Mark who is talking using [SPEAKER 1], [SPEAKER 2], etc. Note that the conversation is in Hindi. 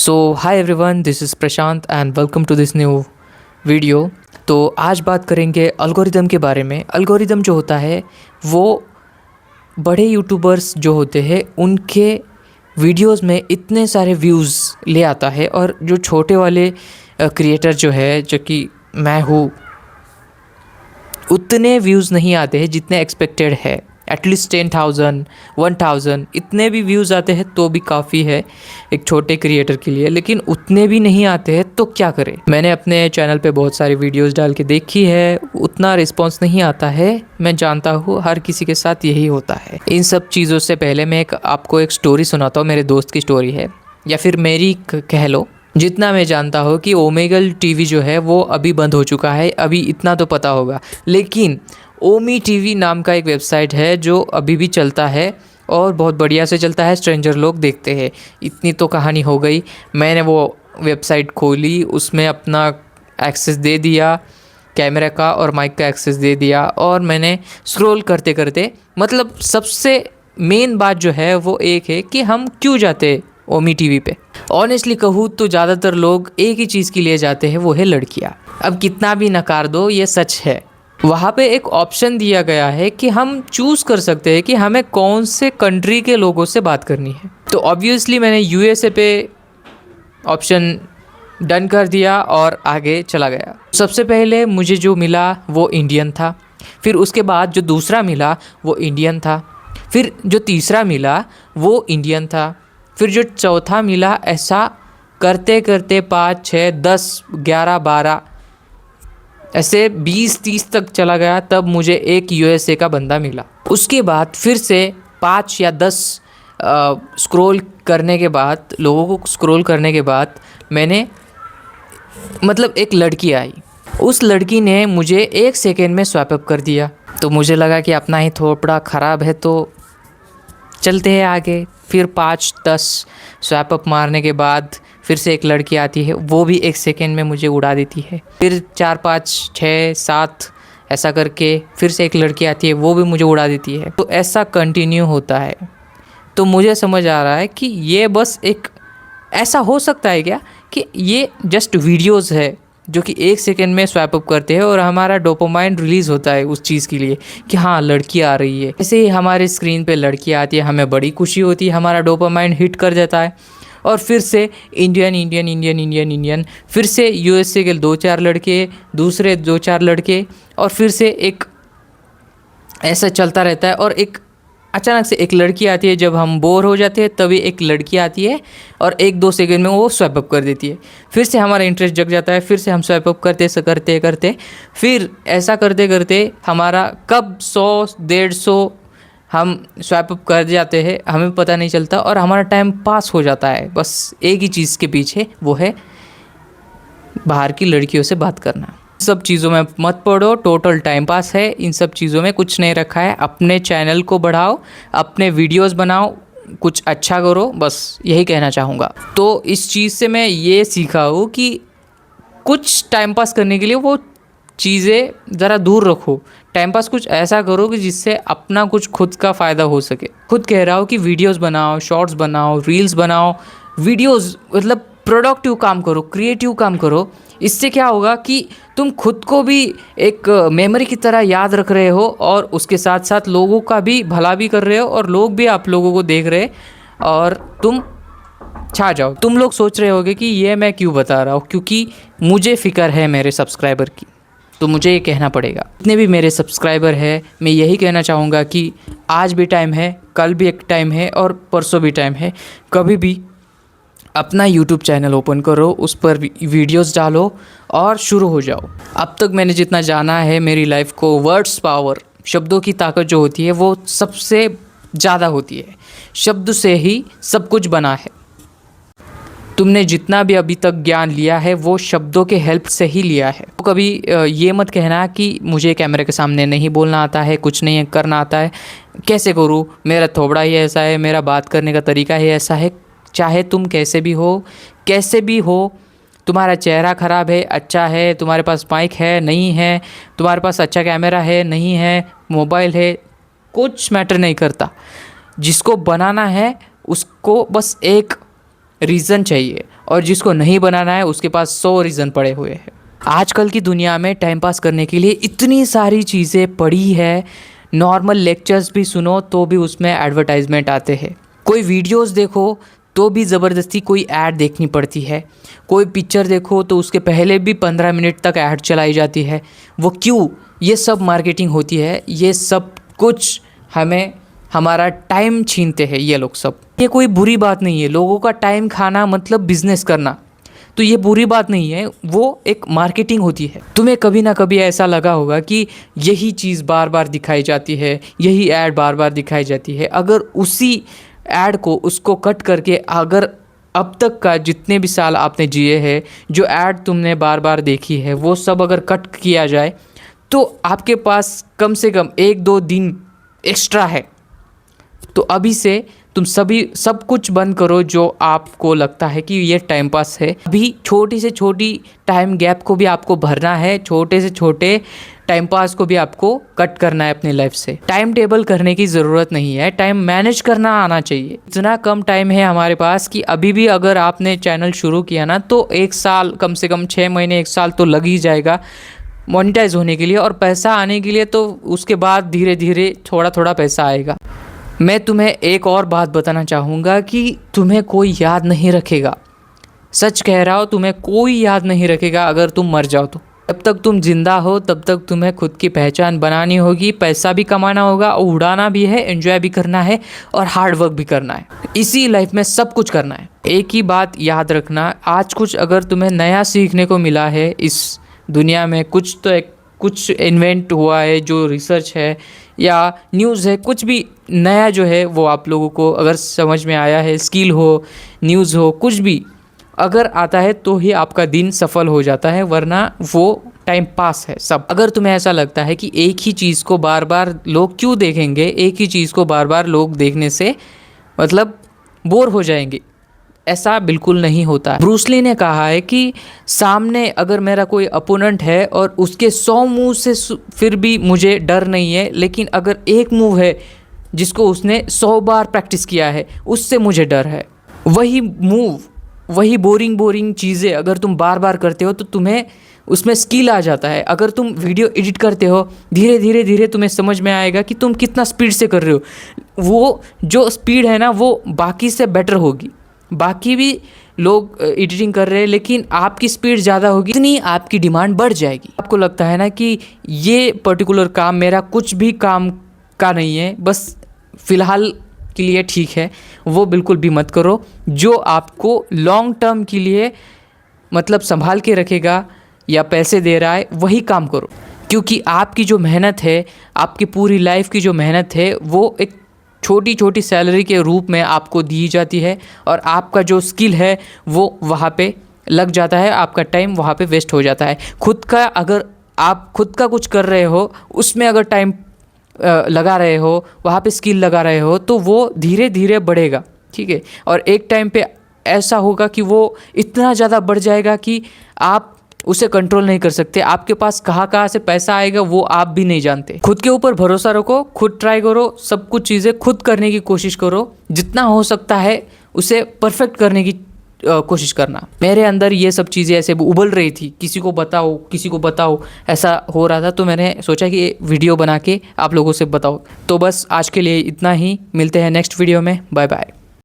[SPEAKER 1] So hi everyone, this is Prashant and welcome to this new video. तो आज बात करेंगे अल्गोरिदम के बारे में। अल्गोरिदम जो होता है वो बड़े यूट्यूबर्स जो होते हैं उनके वीडियोस में इतने सारे व्यूज़ ले आता है, और जो छोटे वाले क्रिएटर जो है, जो कि मैं हूँ, उतने व्यूज़ नहीं आते हैं जितने एक्सपेक्टेड है। एटलीस्ट 10,000 1,000 इतने भी व्यूज़ आते हैं तो भी काफ़ी है एक छोटे क्रिएटर के लिए, लेकिन उतने भी नहीं आते हैं तो क्या करें। मैंने अपने चैनल पे बहुत सारी वीडियोस डाल के देखी है, उतना रिस्पांस नहीं आता है। मैं जानता हूँ हर किसी के साथ यही होता है। इन सब चीज़ों से पहले मैं आपको एक स्टोरी सुनाता हूँ। मेरे दोस्त की स्टोरी है, या फिर मेरी कह लो। जितना मैं जानता हूँ कि ओमेगल टीवी जो है वो अभी बंद हो चुका है, अभी इतना तो पता होगा। लेकिन ओमी टीवी नाम का एक वेबसाइट है जो अभी भी चलता है और बहुत बढ़िया से चलता है। स्ट्रेंजर लोग देखते हैं। इतनी तो कहानी हो गई। मैंने वो वेबसाइट खोली, उसमें अपना एक्सेस दे दिया, कैमरा का और माइक का एक्सेस दे दिया, और मैंने स्क्रॉल करते करते, मतलब सबसे मेन बात जो है वो एक है कि हम क्यों जाते ओमी टीवी पे। ऑनेस्टली कहूँ तो ज़्यादातर लोग एक ही चीज़ के लिए जाते हैं, वो है लड़कियाँ। अब कितना भी नकार दो, ये सच है। वहाँ पे एक ऑप्शन दिया गया है कि हम चूज़ कर सकते हैं कि हमें कौन से कंट्री के लोगों से बात करनी है। तो ऑब्वियसली मैंने यूएसए पे ऑप्शन डन कर दिया और आगे चला गया। सबसे पहले मुझे जो मिला वो इंडियन था, फिर उसके बाद जो दूसरा मिला वो इंडियन था, फिर जो तीसरा मिला वो इंडियन था, फिर जो चौथा मिला। ऐसा करते करते 5, 6, 10, 11, 12 ऐसे 20-30 तक चला गया, तब मुझे एक यूएसए का बंदा मिला। उसके बाद फिर से 5 या 10 स्क्रॉल करने के बाद, लोगों को स्क्रॉल करने के बाद, मैंने मतलब एक लड़की आई। उस लड़की ने मुझे 1 सेकेंड में स्वैप अप कर दिया। तो मुझे लगा कि अपना ही थोड़ा ख़राब है, तो चलते हैं आगे। फिर 5-10 स्वैप अप मारने के बाद फिर से एक लड़की आती है, वो भी 1 सेकेंड में मुझे उड़ा देती है। फिर 4, 5, 6, 7 ऐसा करके फिर से एक लड़की आती है, वो भी मुझे उड़ा देती है। तो ऐसा कंटिन्यू होता है। तो मुझे समझ आ रहा है कि ये बस एक ऐसा हो सकता है क्या कि ये जस्ट वीडियोज़ है जो कि 1 सेकेंड में स्वैप अप करते हैं, और हमारा डोपामाइन रिलीज़ होता है उस चीज़ के लिए कि हाँ लड़की आ रही है। ऐसे ही हमारे स्क्रीन पे लड़की आती है, हमें बड़ी खुशी होती है, हमारा डोपामाइन हिट कर जाता है, और फिर से Indian Indian Indian Indian Indian, फिर से यूएसए के 2-4 लड़के, दूसरे 2-4 लड़के, और फिर से एक ऐसा चलता रहता है। और एक अचानक से एक लड़की आती है, जब हम बोर हो जाते हैं तभी एक लड़की आती है और 1-2 सेकंड में वो स्वैप अप कर देती है। फिर से हमारा इंटरेस्ट जग जाता है, फिर से हम स्वैप अप करते करते फिर ऐसा करते करते हमारा कब 100-150 हम स्वैप अप कर जाते हैं, हमें पता नहीं चलता, और हमारा टाइम पास हो जाता है बस एक ही चीज़ के पीछे, वो है बाहर की लड़कियों से बात करना। सब चीज़ों में मत पड़ो, टोटल टाइम पास है। इन सब चीज़ों में कुछ नहीं रखा है। अपने चैनल को बढ़ाओ, अपने वीडियोस बनाओ, कुछ अच्छा करो, बस यही कहना चाहूँगा। तो इस चीज़ से मैं ये सीखा हूँ कि कुछ टाइम पास करने के लिए वो चीज़ें ज़रा दूर रखो। टाइम पास कुछ ऐसा करो कि जिससे अपना कुछ खुद का फ़ायदा हो सके। खुद कह रहा हूँ कि वीडियोस बनाओ, शॉर्ट्स बनाओ, रील्स बनाओ, वीडियोस मतलब प्रोडक्टिव काम करो, क्रिएटिव काम करो। इससे क्या होगा कि तुम खुद को भी एक मेमोरी की तरह याद रख रहे हो, और उसके साथ साथ लोगों का भी भला भी कर रहे हो, और लोग भी आप लोगों को देख रहे, और तुम छा जाओ। तुम लोग सोच रहे होगे कि ये मैं क्यों बता रहा हूँ, क्योंकि मुझे फ़िक्र है मेरे सब्सक्राइबर की, तो मुझे ये कहना पड़ेगा। जितने भी मेरे सब्सक्राइबर है, मैं यही कहना चाहूँगा कि आज भी टाइम है, कल भी एक टाइम है, और परसों भी टाइम है। कभी भी अपना यूट्यूब चैनल ओपन करो, उस पर वीडियोस डालो और शुरू हो जाओ। अब तक मैंने जितना जाना है मेरी लाइफ को, वर्ड्स पावर, शब्दों की ताकत जो होती है वो सबसे ज़्यादा होती है। शब्द से ही सब कुछ बना है। तुमने जितना भी अभी तक ज्ञान लिया है वो शब्दों के हेल्प से ही लिया है। तो कभी ये मत कहना कि मुझे कैमरे के सामने नहीं बोलना आता है, कुछ नहीं करना आता है, कैसे करूँ, मेरा थोबड़ा ही ऐसा है, मेरा बात करने का तरीका ही ऐसा है। चाहे तुम कैसे भी हो, तुम्हारा चेहरा ख़राब है, अच्छा है, तुम्हारे पास माइक है, नहीं है, तुम्हारे पास अच्छा कैमरा है, नहीं है, मोबाइल है, कुछ मैटर नहीं करता। जिसको बनाना है उसको बस एक रीज़न चाहिए, और जिसको नहीं बनाना है उसके पास 100 रीज़न पड़े हुए हैं। आजकल की दुनिया में टाइम पास करने के लिए इतनी सारी चीज़ें पड़ी है, नॉर्मल लेक्चर्स भी सुनो तो भी उसमें एडवर्टाइजमेंट आते हैं, कोई वीडियोस देखो तो भी ज़बरदस्ती कोई ऐड देखनी पड़ती है, कोई पिक्चर देखो तो उसके पहले भी 15 मिनट तक ऐड चलाई जाती है। वो क्यों? ये सब मार्केटिंग होती है, ये सब कुछ हमें हमारा टाइम छीनते हैं ये लोग सब। ये कोई बुरी बात नहीं है, लोगों का टाइम खाना मतलब बिजनेस करना, तो ये बुरी बात नहीं है, वो एक मार्केटिंग होती है। तुम्हें कभी ना कभी ऐसा लगा होगा कि यही चीज़ बार बार दिखाई जाती है, यही ऐड बार बार दिखाई जाती है। अगर उसी ऐड को उसको कट करके, अगर अब तक का जितने भी साल आपने जिए हैं, जो ऐड तुमने बार बार देखी है, वो सब अगर कट किया जाए तो आपके पास कम से कम 1-2 दिन एक्स्ट्रा है। तो अभी से तुम सब कुछ बंद करो जो आपको लगता है कि ये टाइम पास है। अभी छोटी से छोटी टाइम गैप को भी आपको भरना है, छोटे से छोटे टाइम पास को भी आपको कट करना है अपनी लाइफ से। टाइम टेबल करने की ज़रूरत नहीं है, टाइम मैनेज करना आना चाहिए। इतना कम टाइम है हमारे पास कि अभी भी अगर आपने चैनल शुरू किया ना तो 1 साल, कम से कम 6 महीने 1 साल तो लग ही जाएगा मोनेटाइज होने के लिए, और पैसा आने के लिए तो उसके बाद धीरे धीरे थोड़ा थोड़ा पैसा आएगा। मैं तुम्हें एक और बात बताना चाहूँगा कि तुम्हें कोई याद नहीं रखेगा, सच कह रहा हो, तुम्हें कोई याद नहीं रखेगा अगर तुम मर जाओ तो। जब तक तुम जिंदा हो तब तक तुम्हें खुद की पहचान बनानी होगी, पैसा भी कमाना होगा, और उड़ाना भी है, एंजॉय भी करना है, और हार्ड वर्क भी करना है। इसी लाइफ में सब कुछ करना है। एक ही बात याद रखना, आज कुछ अगर तुम्हें नया सीखने को मिला है इस दुनिया में, कुछ इन्वेंट हुआ है, जो रिसर्च है या न्यूज़ है, कुछ भी नया जो है वो आप लोगों को अगर समझ में आया है, स्किल हो, न्यूज़ हो, कुछ भी अगर आता है तो ही आपका दिन सफल हो जाता है, वरना वो टाइम पास है सब। अगर तुम्हें ऐसा लगता है कि एक ही चीज़ को बार बार लोग क्यों देखेंगे, एक ही चीज़ को बार बार लोग देखने से मतलब बोर हो जाएंगे, ऐसा बिल्कुल नहीं होता है। ब्रूस ली ने कहा है कि सामने अगर मेरा कोई अपोनेंट है और उसके 100 मूव से फिर भी मुझे डर नहीं है, लेकिन अगर एक मूव है जिसको उसने 100 बार प्रैक्टिस किया है, उससे मुझे डर है। वही मूव, वही बोरिंग चीज़ें अगर तुम बार बार करते हो तो तुम्हें उसमें स्किल आ जाता है। अगर तुम वीडियो एडिट करते हो, धीरे धीरे तुम्हें समझ में आएगा कि तुम कितना स्पीड से कर रहे हो। वो जो स्पीड है ना वो बाकी से बेटर होगी। बाकी भी लोग एडिटिंग कर रहे हैं लेकिन आपकी स्पीड ज़्यादा होगी, इतनी आपकी डिमांड बढ़ जाएगी। आपको लगता है ना कि ये पर्टिकुलर काम मेरा कुछ भी काम का नहीं है, बस फ़िलहाल के लिए ठीक है, वो बिल्कुल भी मत करो। जो आपको लॉन्ग टर्म के लिए मतलब संभाल के रखेगा या पैसे दे रहा है वही काम करो, क्योंकि आपकी जो मेहनत है, आपकी पूरी लाइफ की जो मेहनत है, वो एक छोटी छोटी सैलरी के रूप में आपको दी जाती है, और आपका जो स्किल है वो वहाँ पे लग जाता है, आपका टाइम वहाँ पे वेस्ट हो जाता है। अगर आप खुद का कुछ कर रहे हो, उसमें अगर टाइम लगा रहे हो, वहाँ पे स्किल लगा रहे हो, तो वो धीरे धीरे बढ़ेगा, ठीक है। और एक टाइम पे ऐसा होगा कि वो इतना ज़्यादा बढ़ जाएगा कि आप उसे कंट्रोल नहीं कर सकते। आपके पास कहाँ से पैसा आएगा वो आप भी नहीं जानते। खुद के ऊपर भरोसा रखो, खुद ट्राई करो, सब कुछ चीज़ें खुद करने की कोशिश करो, जितना हो सकता है उसे परफेक्ट करने की कोशिश करना। मेरे अंदर ये सब चीज़ें ऐसे उबल रही थी, किसी को बताओ ऐसा हो रहा था, तो मैंने सोचा कि वीडियो बना के आप लोगों से बताओ। तो बस आज के लिए इतना ही, मिलते हैं नेक्स्ट वीडियो में, बाय बाय।